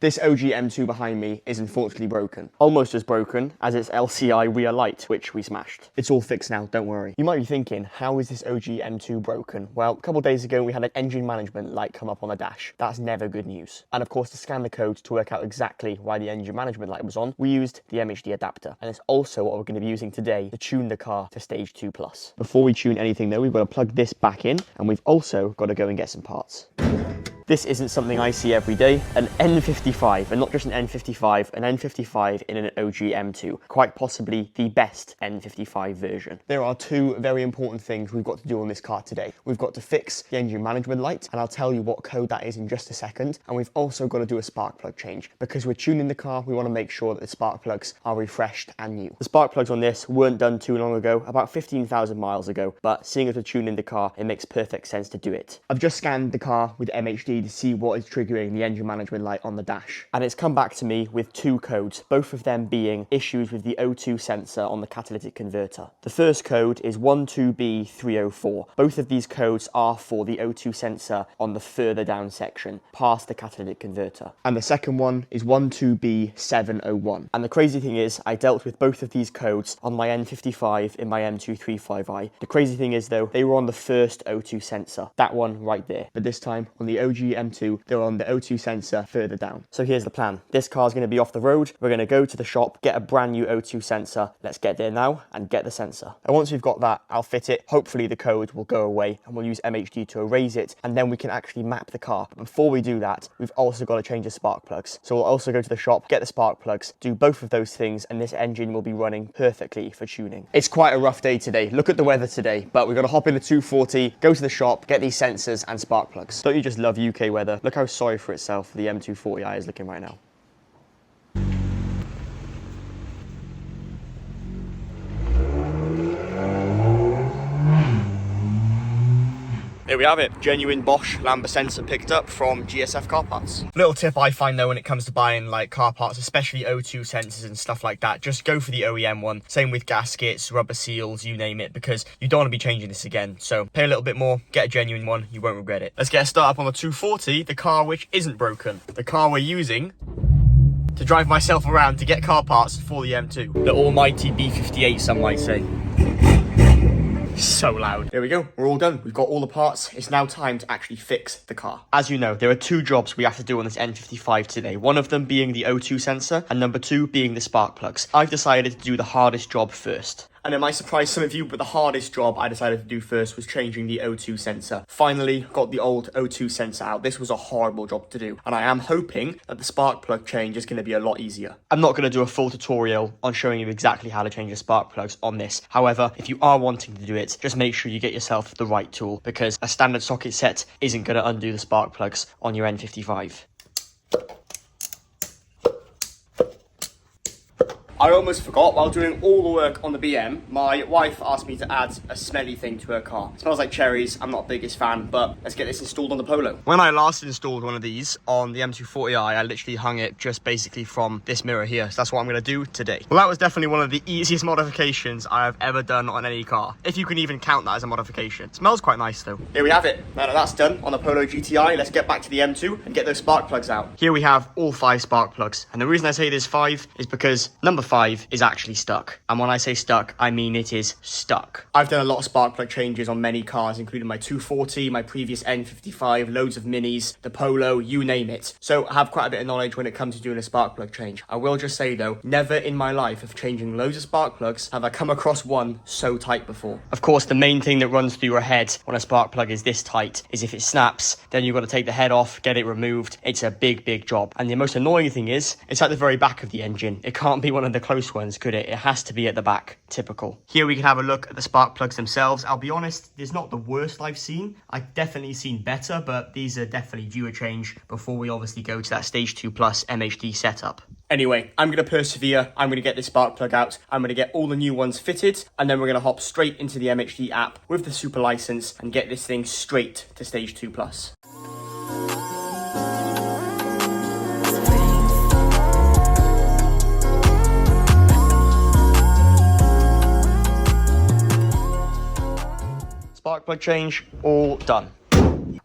This OG M2 behind me is unfortunately broken. Almost as broken as its LCI rear light, which we smashed. It's all fixed now, don't worry. You might be thinking, how is this OG M2 broken? Well, a couple of days ago we had an engine management light come up on the dash. That's never good news. And of course, to scan the code to work out exactly why the engine management light was on, we used the MHD adapter. And it's also what we're going to be using today to tune the car to stage 2+. Before we tune anything though, we've got to plug this back in, and we've also got to go and get some parts. This isn't something I see every day. An N55, and not just an N55, an N55 in an OG M2. Quite possibly the best N55 version. There are two very important things we've got to do on this car today. We've got to fix the engine management light, and I'll tell you what code that is in just a second. And we've also got to do a spark plug change. Because we're tuning the car, we want to make sure that the spark plugs are refreshed and new. The spark plugs on this weren't done too long ago, about 15,000 miles ago, but seeing as we're tuning the car, it makes perfect sense to do it. I've just scanned the car with MHD to see what is triggering the engine management light on the dash. And it's come back to me with two codes, both of them being issues with the O2 sensor on the catalytic converter. The first code is 12B304. Both of these codes are for the O2 sensor on the further down section, past the catalytic converter. And the second one is 12B701. And the crazy thing is, I dealt with both of these codes on my N55 in my M235i. The crazy thing is though, they were on the first O2 sensor, that one right there. But this time, on the OG M2, they're on the O2 sensor further down. So here's the plan. This car's going to be off the road. We're going to go to the shop, get a brand new O2 sensor. Let's get there now and get the sensor. And once we've got that, I'll fit it. Hopefully the code will go away and we'll use MHD to erase it, and then we can actually map the car. But before we do that, we've also got to change the spark plugs. So we'll also go to the shop, get the spark plugs, do both of those things, and this engine will be running perfectly for tuning. It's quite a rough day today. Look at the weather today, but we've got to hop in the 240, go to the shop, get these sensors and spark plugs. Don't you just love UK weather? Look how sorry for itself the M240i is looking right now. There we have it, genuine Bosch Lambda sensor picked up from GSF car parts. Little tip I find though when it comes to buying like car parts, especially O2 sensors and stuff like that, just go for the OEM one. Same with gaskets, rubber seals, you name it, because you don't want to be changing this again. So pay a little bit more, get a genuine one, you won't regret it. Let's get a start up on the 240, the car which isn't broken. The car we're using to drive myself around to get car parts for the M2. The almighty B58, some might say. So loud. There we go, we're all done. We've got all the parts. It's now time to actually fix the car. As you know, there are two jobs we have to do on this N55 today. One of them being the O2 sensor, and number two being the spark plugs. I've decided to do the hardest job first. And it might surprise some of you, but the hardest job I decided to do first was changing the O2 sensor. Finally got the old O2 sensor out. This was a horrible job to do, and I am hoping that the spark plug change is going to be a lot easier. I'm not going to do a full tutorial on showing you exactly how to change the spark plugs on this. However, if you are wanting to do it, just make sure you get yourself the right tool, because a standard socket set isn't going to undo the spark plugs on your N55. I almost forgot, while doing all the work on the BM, my wife asked me to add a smelly thing to her car. It smells like cherries, I'm not the biggest fan, but let's get this installed on the Polo. When I last installed one of these on the M240i, I literally hung it just basically from this mirror here. So that's what I'm gonna do today. Well, that was definitely one of the easiest modifications I have ever done on any car, if you can even count that as a modification. It smells quite nice though. Here we have it. Now that that's done on the Polo GTI, let's get back to the M2 and get those spark plugs out. Here we have all 5 spark plugs. And the reason I say there's 5 is because number 5 is actually stuck. And when I say stuck, I mean it is stuck. I've done a lot of spark plug changes on many cars, including my 240, my previous N55, loads of minis, the Polo, you name it. So I have quite a bit of knowledge when it comes to doing a spark plug change. I will just say though, never in my life of changing loads of spark plugs have I come across one so tight before. Of course, the main thing that runs through your head when a spark plug is this tight is if it snaps, then you've got to take the head off, get it removed. It's a big job. And the most annoying thing is, it's at the very back of the engine. It can't be one of the close ones, could it? It has to be at the back. Typical. Here we can have a look at the spark plugs themselves. I'll be honest, it's not the worst I've seen. I've definitely seen better, but these are definitely due a change before we obviously go to that stage 2+ MHD setup. Anyway, I'm going to persevere. I'm going to get this spark plug out. I'm going to get all the new ones fitted, and then we're going to hop straight into the MHD app with the super license and get this thing straight to stage 2+. Spark plug change, all done.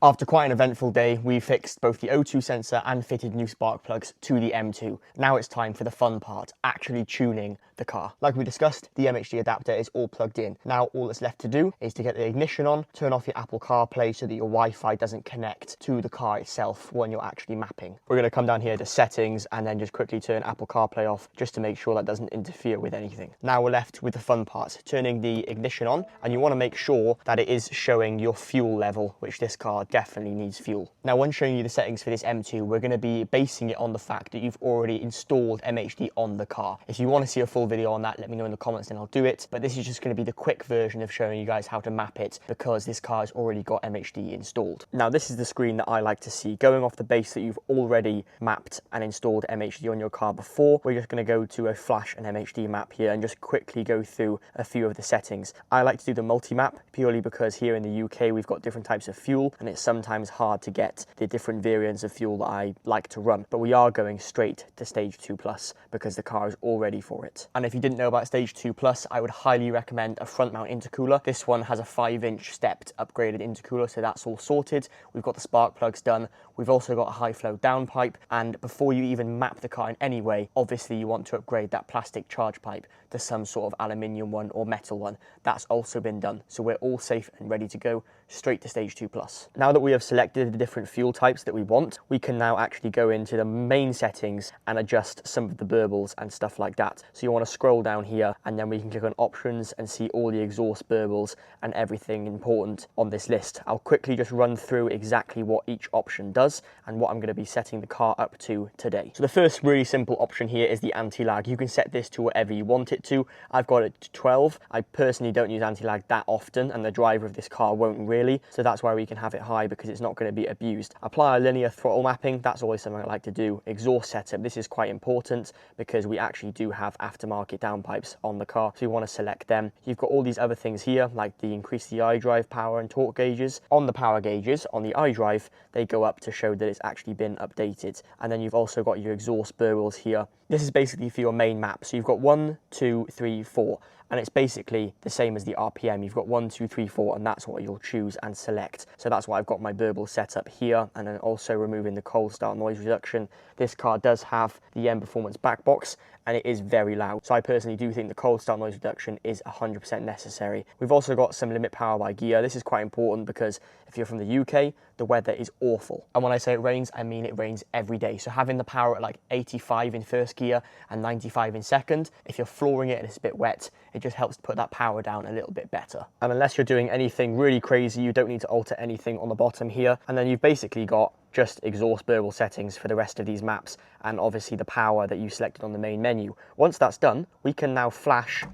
After quite an eventful day, we fixed both the O2 sensor and fitted new spark plugs to the M2. Now it's time for the fun part, actually tuning the car. Like we discussed, the MHD adapter is all plugged in. Now all that's left to do is to get the ignition on, turn off your Apple CarPlay so that your Wi-Fi doesn't connect to the car itself when you're actually mapping. We're going to come down here to settings and then just quickly turn Apple CarPlay off just to make sure that doesn't interfere with anything. Now we're left with the fun part, turning the ignition on, and you want to make sure that it is showing your fuel level, which this car definitely needs fuel. Now when showing you the settings for this M2, we're going to be basing it on the fact that you've already installed MHD on the car. If you want to see a full video on that, let me know in the comments and I'll do it, but this is just going to be the quick version of showing you guys how to map it because this car has already got MHD installed. Now this is the screen that I like to see. Going off the base that you've already mapped and installed MHD on your car before, we're just going to go to a flash and MHD map here and just quickly go through a few of the settings. I like to do the multi-map purely because here in the UK we've got different types of fuel and it's sometimes hard to get the different variants of fuel that I like to run, but we are going straight to stage 2 plus because the car is all ready for it. And if you didn't know about stage 2 plus, I would highly recommend a front mount intercooler. This one has a 5-inch stepped upgraded intercooler, so that's all sorted. We've got the spark plugs done. We've also got a high flow downpipe, and before you even map the car in any way, obviously you want to upgrade that plastic charge pipe to some sort of aluminium one or metal one. That's also been done, so we're all safe and ready to go straight to stage 2 plus. Now that we have selected the different fuel types that we want, we can now actually go into the main settings and adjust some of the burbles and stuff like that. So you want to scroll down here and then we can click on options and see all the exhaust burbles and everything important on this list. I'll quickly just run through exactly what each option does and what I'm going to be setting the car up to today. So the first really simple option here is the anti-lag. You can set this to whatever you want it to. I've got it to 12. I personally don't use anti-lag that often and the driver of this car won't really, so that's why we can have it high because it's not going to be abused. Apply a linear throttle mapping, that's always something I like to do. Exhaust setup, this is quite important because we actually do have aftermarket downpipes on the car, so you want to select them. You've got all these other things here like the increase the iDrive power and torque gauges. On the power gauges, on the iDrive, they go up to show that it's actually been updated. And then you've also got your exhaust burbles here. This is basically for your main map. So you've got 1, 2, 3, 4. And it's basically the same as the RPM. You've got 1, 2, 3, 4, and that's what you'll choose and select. So that's why I've got my burble set up here, and then also removing the cold start noise reduction. This car does have the M Performance back box, and it is very loud. So I personally do think the cold start noise reduction is 100% necessary. We've also got some limit power by gear. This is quite important because if you're from the UK, the weather is awful. And when I say it rains, I mean it rains every day. So having the power at like 85 in first gear and 95 in second, if you're flooring it and it's a bit wet, it just helps to put that power down a little bit better. And unless you're doing anything really crazy, you don't need to alter anything on the bottom here. And then you've basically got just exhaust burble settings for the rest of these maps, and obviously the power that you selected on the main menu. Once that's done, we can now flash.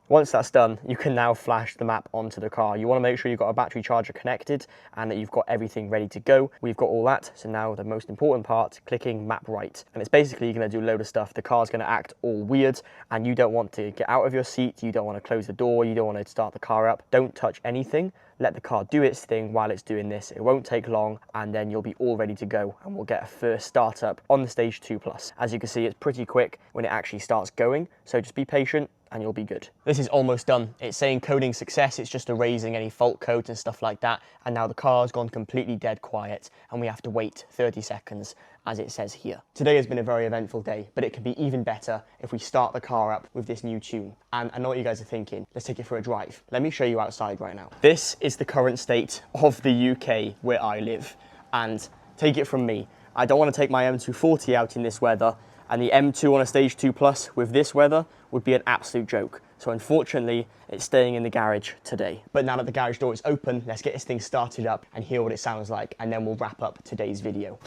Once that's done, you can now flash the map onto the car. You want to make sure you've got a battery charger connected and that you've got everything ready to go. We've got all that, so now the most important part, clicking map right. And it's basically going to do a load of stuff. The car's going to act all weird and you don't want to get out of your seat, you don't want to close the door, you don't want to start the car up. Don't touch anything. Let the car do its thing while it's doing this. It won't take long and then you'll be all ready to go and we'll get a first startup on the stage 2 plus. As you can see, it's pretty quick when it actually starts going, so just be patient and you'll be good. This is almost done. It's saying coding success. It's just erasing any fault codes and stuff like that. And now the car's gone completely dead quiet and we have to wait 30 seconds as it says here. Today has been a very eventful day, but it can be even better if we start the car up with this new tune. And I know what you guys are thinking. Let's take it for a drive. Let me show you outside right now. This is the current state of the UK where I live. And take it from me, I don't want to take my M240 out in this weather, and the M2 on a stage 2 plus with this weather would be an absolute joke. So unfortunately, it's staying in the garage today. But now that the garage door is open, let's get this thing started up and hear what it sounds like, and then we'll wrap up today's video.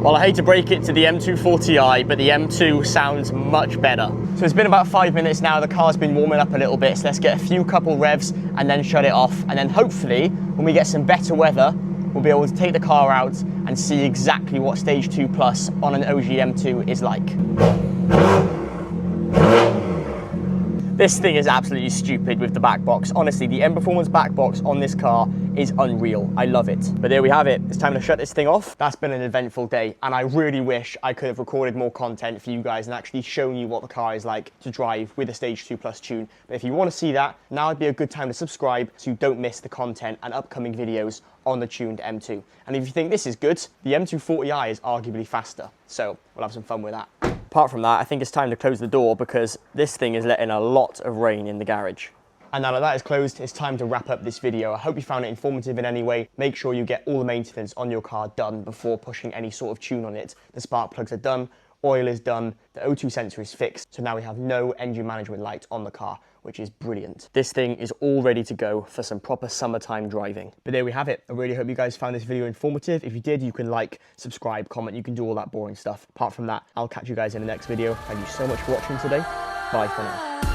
Well, I hate to break it to the M240i, but the M2 sounds much better. So it's been about 5 minutes now, the car's been warming up a little bit, so let's get a couple revs and then shut it off. And then hopefully, when we get some better weather, we'll be able to take the car out and see exactly what stage 2 plus on an OG M2 is like. This thing is absolutely stupid with the back box. Honestly, the M Performance back box on this car is unreal. I love it. But there we have it. It's time to shut this thing off. That's been an eventful day, and I really wish I could have recorded more content for you guys and actually shown you what the car is like to drive with a Stage 2 Plus tune. But if you want to see that, now would be a good time to subscribe so you don't miss the content and upcoming videos on the tuned M2. And if you think this is good, the M240i is arguably faster. So we'll have some fun with that. Apart from that, I think it's time to close the door because this thing is letting a lot of rain in the garage. And now that that is closed, it's time to wrap up this video. I hope you found it informative in any way. Make sure you get all the maintenance on your car done before pushing any sort of tune on it. The spark plugs are done, oil is done, the O2 sensor is fixed, so now we have no engine management light on the car, which is brilliant. This thing is all ready to go for some proper summertime driving. But there we have it. I really hope you guys found this video informative. If you did, you can like, subscribe, comment, you can do all that boring stuff. Apart from that, I'll catch you guys in the next video. Thank you so much for watching today. Bye for now.